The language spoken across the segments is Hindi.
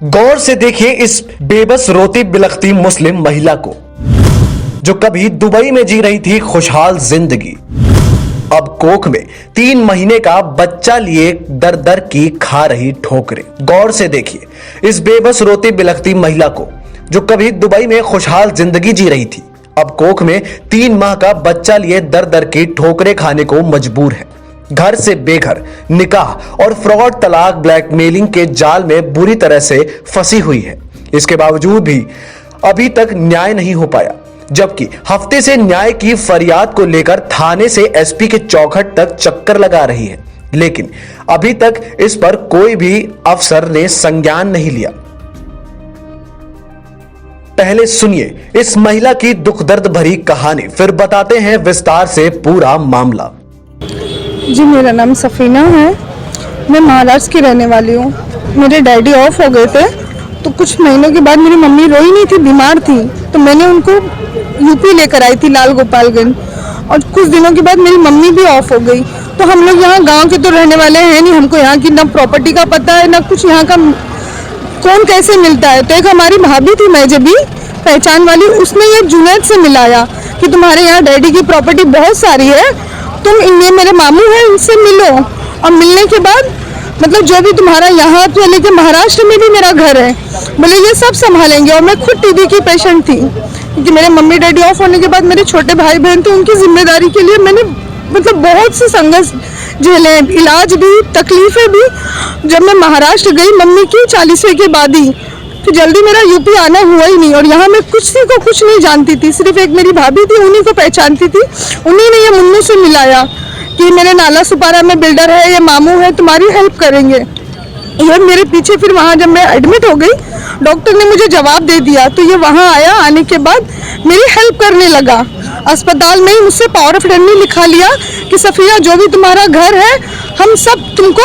गौर से देखिए इस बेबस रोती बिलखती मुस्लिम महिला को, जो कभी दुबई में जी रही थी खुशहाल जिंदगी, अब कोख में 3 महीने का बच्चा लिए दर दर की खा रही ठोकरें। गौर से देखिए इस बेबस रोती बिलखती महिला को, जो कभी दुबई में खुशहाल जिंदगी जी रही थी, अब कोख में 3 माह का बच्चा लिए दर दर की ठोकरें खाने को मजबूर है। घर से बेघर, निकाह और फ्रॉड, तलाक, ब्लैकमेलिंग के जाल में बुरी तरह से फंसी हुई है। इसके बावजूद भी अभी तक न्याय नहीं हो पाया, जबकि हफ्ते से न्याय की फरियाद को लेकर थाने से एसपी के चौखट तक चक्कर लगा रही है, लेकिन अभी तक इस पर कोई भी अफसर ने संज्ञान नहीं लिया। पहले सुनिए इस महिला की दुख दर्द भरी कहानी, फिर बताते हैं विस्तार से पूरा मामला। जी, मेरा नाम सफीना है। मैं महाराष्ट्र की रहने वाली हूँ। मेरे डैडी ऑफ हो गए थे, तो कुछ महीनों के बाद मेरी मम्मी रोई नहीं थी, बीमार थी, तो मैंने उनको यूपी लेकर आई थी, लाल गोपालगंज। और कुछ दिनों के बाद मेरी मम्मी भी ऑफ हो गई। तो हम लोग यहाँ गांव के तो रहने वाले हैं नहीं, हमको यहाँ की ना प्रॉपर्टी का पता है ना कुछ, यहाँ का कौन कैसे मिलता है। तो एक हमारी भाभी थी मैजबी पहचान वाली, उसने ये जुनैद से मिलाया कि तुम्हारे यहाँ डैडी की प्रॉपर्टी बहुत सारी है, तुम इनमें मेरे मामू हैं, इनसे मिलो। और मिलने के बाद मतलब जो भी तुम्हारा यहाँ तो लेके महाराष्ट्र में भी मेरा घर है, बोले ये सब संभालेंगे। और मैं खुद टीबी की पेशेंट थी, क्योंकि मेरे मम्मी डैडी ऑफ होने के बाद मेरे छोटे भाई बहन थे, उनकी जिम्मेदारी के लिए मैंने मतलब बहुत से संघर्ष झेले, इलाज भी, तकलीफें भी। जब मैं महाराष्ट्र गई मम्मी की 40वें के बाद ही, तो जल्दी मेरा यूपी आना हुआ ही नहीं। और यहाँ मैं किसी को कुछ नहीं जानती थी, सिर्फ एक मेरी भाभी थी, उन्हीं को पहचानती थी। उन्हीं ने ये मुन्नू से मिलाया कि मेरे नाला सुपारा में बिल्डर है, ये मामू है, तुम्हारी हेल्प करेंगे। ये मेरे पीछे फिर वहाँ जब मैं एडमिट हो गई, डॉक्टर ने मुझे जवाब दे दिया, तो ये वहाँ आया। आने के बाद मेरी हेल्प करने लगा। अस्पताल में ही मुझसे पावर ऑफ अटर्नी लिखा लिया कि सफिया जो भी तुम्हारा घर है हम सब तुमको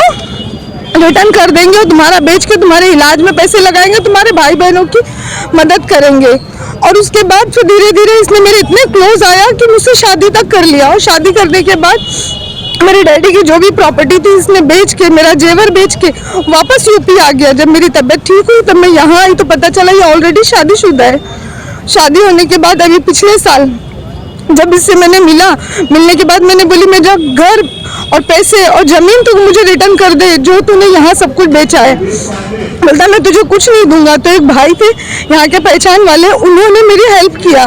रिटर्न कर देंगे, और तुम्हारा बेच के तुम्हारे इलाज में पैसे लगाएंगे, तुम्हारे भाई बहनों की मदद करेंगे। और उसके बाद फिर धीरे धीरे इसने मेरे इतने क्लोज आया कि मुझसे शादी तक कर लिया। और शादी करने के बाद मेरे डैडी की जो भी प्रॉपर्टी थी इसने बेच के, मेरा जेवर बेच के वापस यूपी आ गया। जब मेरी तबीयत ठीक हुई तब मैं यहाँ आई तो पता चला ये ऑलरेडी शादीशुदा है। शादी होने के बाद अभी पिछले साल जब इससे मैंने मिलने के बाद मैंने बोली मैं जब घर और पैसे और जमीन तो मुझे रिटर्न कर दे, जो तूने यहाँ सब कुछ बेचा है। बोलता मैं तुझे कुछ नहीं दूंगा। तो एक भाई थे यहाँ के पहचान वाले, उन्होंने मेरी हेल्प किया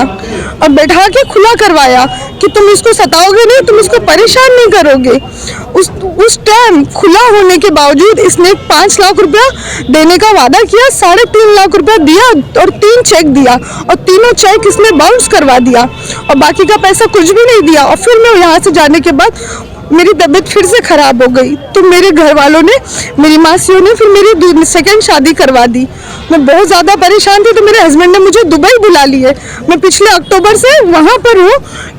और बैठा के खुला करवाया कि तुम इसको सताओगे नहीं, तुम इसको परेशान नहीं करोगे। उस टाइम खुला होने के बावजूद इसने 5 लाख रुपया देने का वादा किया, 3.5 लाख रुपया दिया और 3 चेक दिया, और तीनों चेक इसने बाउंस करवा दिया और बाकी का पैसा कुछ भी नहीं दिया। और फिर मैं यहाँ से जाने के बाद मेरी तबीयत फिर से खराब हो गई, तो मेरे घर वालों ने, मेरी मासियों ने फिर मेरी सेकंड शादी करवा दी। मैं बहुत ज़्यादा परेशान थी, तो मेरे हस्बैंड ने मुझे दुबई बुला लिए। मैं पिछले अक्टूबर से वहाँ पर हूँ।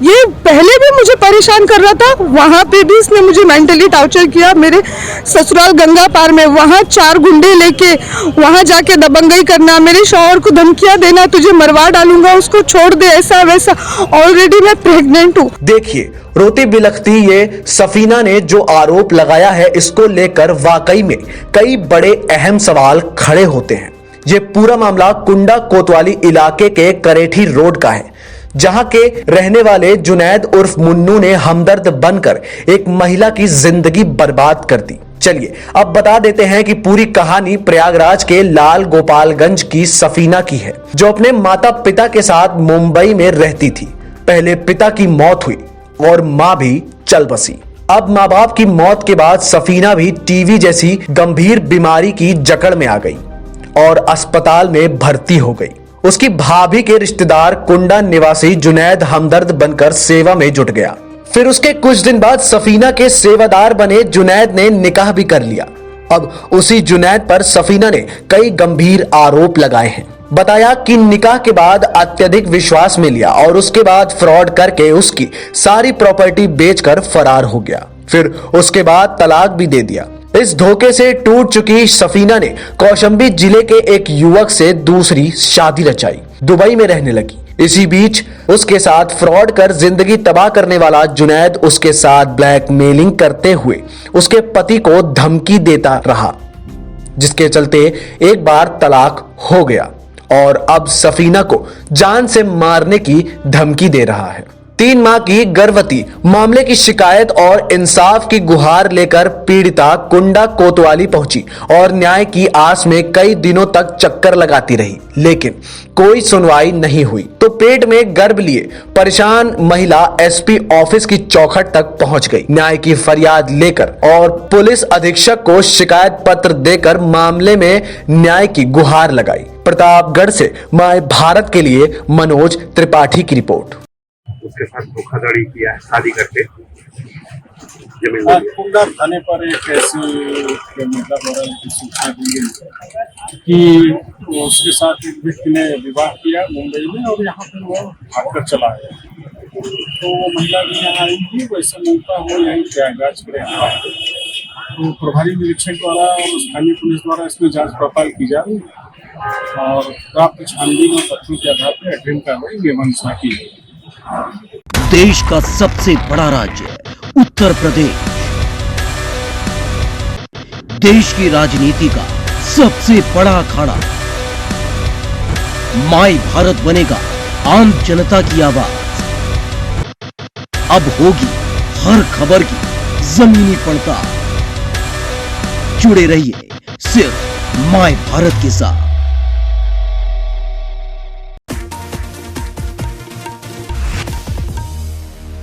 ये पहले भी मुझे परेशान कर रहा था, वहाँ पे भी इसने मुझे मेंटली टॉर्चर किया। मेरे ससुराल गंगा पार में वहाँ 4 गुंडे लेके वहाँ जाके दबंगई करना, मेरे शौहर को धमकियाँ देना, तुझे मरवा डालूंगा, उसको छोड़ दे, ऐसा वैसा। ऑलरेडी मैं प्रेग्नेंट हूँ। देखिए रोती बिलखती ये सफीना ने जो आरोप लगाया है, इसको लेकर वाकई में कई बड़े अहम सवाल खड़े होते हैं। ये पूरा मामला कुंडा कोतवाली इलाके के करेठी रोड का है, जहां के रहने वाले जुनैद उर्फ मुन्नू ने हमदर्द बनकर एक महिला की जिंदगी बर्बाद कर दी। चलिए अब बता देते हैं कि पूरी कहानी प्रयागराज के लाल गोपालगंज की सफीना की है, जो अपने माता पिता के साथ मुंबई में रहती थी। पहले पिता की मौत हुई और मां भी चल बसी। अब मां बाप की मौत के बाद सफीना भी टीवी जैसी गंभीर बीमारी की जकड़ में आ गई और अस्पताल में भर्ती हो गई। उसकी भाभी के रिश्तेदार कुंडा निवासी जुनैद हमदर्द बनकर सेवा में जुट गया। फिर उसके कुछ दिन बाद सफीना के सेवादार बने जुनैद ने निकाह भी कर लिया। अब उसी जुनैद पर सफीना ने कई गंभीर आरोप लगाए हैं। बताया कि निकाह के बाद अत्यधिक विश्वास में लिया और उसके बाद फ्रॉड करके उसकी सारी प्रॉपर्टी बेचकर फरार हो गया। फिर उसके बाद तलाक भी दे दिया। इस धोखे से टूट चुकी सफीना ने कौशाम्बी जिले के एक युवक से दूसरी शादी रचाई, दुबई में रहने लगी। इसी बीच उसके साथ फ्रॉड कर जिंदगी तबाह करने वाला जुनैद उसके साथ ब्लैकमेलिंग करते हुए उसके पति को धमकी देता रहा। जिसके चलते एक बार तलाक हो गया और अब सफीना को जान से मारने की धमकी दे रहा है। 3 माह की गर्भवती मामले की शिकायत और इंसाफ की गुहार लेकर पीड़िता कुंडा कोतवाली पहुंची और न्याय की आस में कई दिनों तक चक्कर लगाती रही, लेकिन कोई सुनवाई नहीं हुई। तो पेट में गर्भ लिए परेशान महिला एसपी ऑफिस की चौखट तक पहुंच गई, न्याय की फरियाद लेकर और पुलिस अधीक्षक को शिकायत पत्र देकर मामले में न्याय की गुहार लगाई। प्रतापगढ़ से माय भारत के लिए मनोज त्रिपाठी की रिपोर्ट। उसके साथ धोखाधड़ी किया है शादी करके जमीन कुंडा थाने पर एक ऐसी महिला द्वारा सूचना दी गई कि उसके साथ एक व्यक्ति ने विवाह किया मुंबई में और यहाँ पर वो भागकर चला गया। तो वो महिला भी यहाँ आई थी, वैसे मिलता हो यही प्रयागराज के रहने वाले। तो प्रभारी निरीक्षक द्वारा और स्थानीय पुलिस द्वारा इसमें जांच पड़ताल की जा रही है और प्राप्त छानबीन और तथ्यों के आधार पर अग्रिम कार्रवाई नियमानुसार की गई। देश का सबसे बड़ा राज्य उत्तर प्रदेश, देश की राजनीति का सबसे बड़ा अखाड़ा, माय भारत बनेगा आम जनता की आवाज। अब होगी हर खबर की जमीनी पड़ताल। जुड़े रहिए सिर्फ माय भारत के साथ।